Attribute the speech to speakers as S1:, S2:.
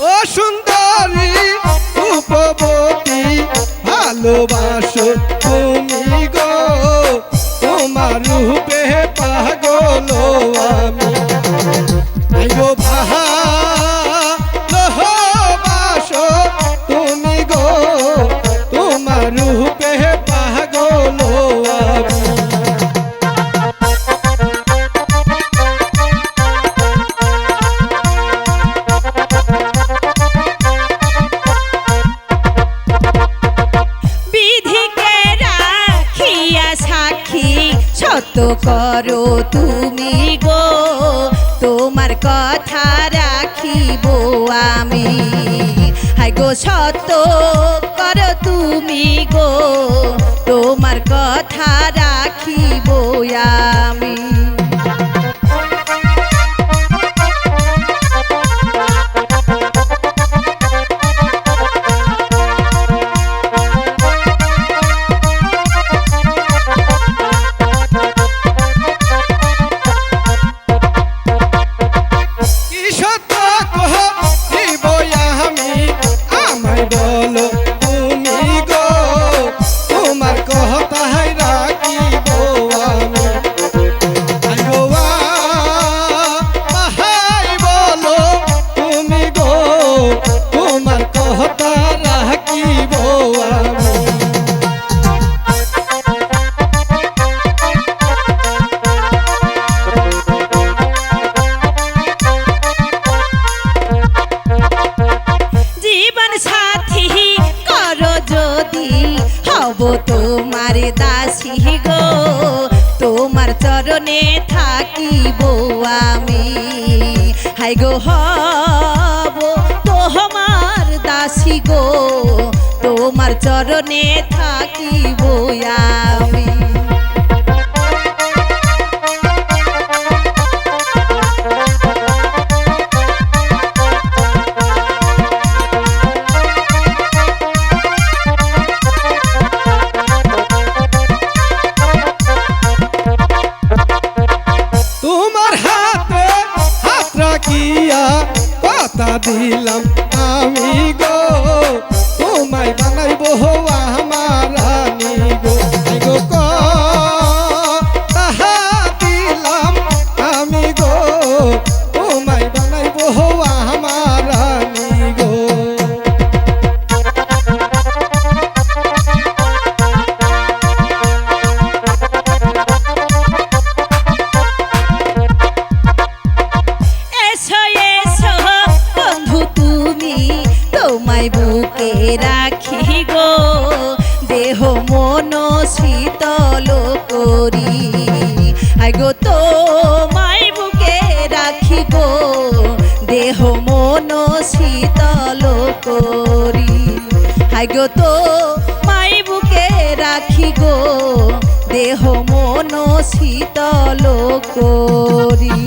S1: ও সুন্দরী রূপবতী ভালোবাসো তুমি গো, তোমার রূপে পাগল আমি। গো ভালোবাসো তুমি গো, তোমার রূপে পাগল আমি।
S2: সত্য করো তুমি গো, তোমার কথা রাখিব আমি। হাই গো সত্য করো তুমি গো, তোমার কথা রাখিব আমি।
S1: বলো তুমি গো, তোমার কথাই রাখিব আমি। ভাই বলো তুমি গো, তোমার কথা রাখিব আমি।
S2: তোমার দাসী গো, তোমার চরণে থাকিব আমি। হাই গো হব তোমার দাসী গো, তোমার চরণে থাকিব আমি।
S1: কথা দিলাম আমি গো, তোমায় বানাইব আমার রানী গো। কথা দিলাম আমি গো, তোমায় বানাইব আমার রানী গো।
S2: তোমায় বুকে রাখি গো, দেহ মন শীতল করি। হাই গো তোমায় বুকে রাখি গো, দেহ মন শীতল করি। হাই গো তোমায় বুকে রাখি গো, দেহ মন শীতল করি।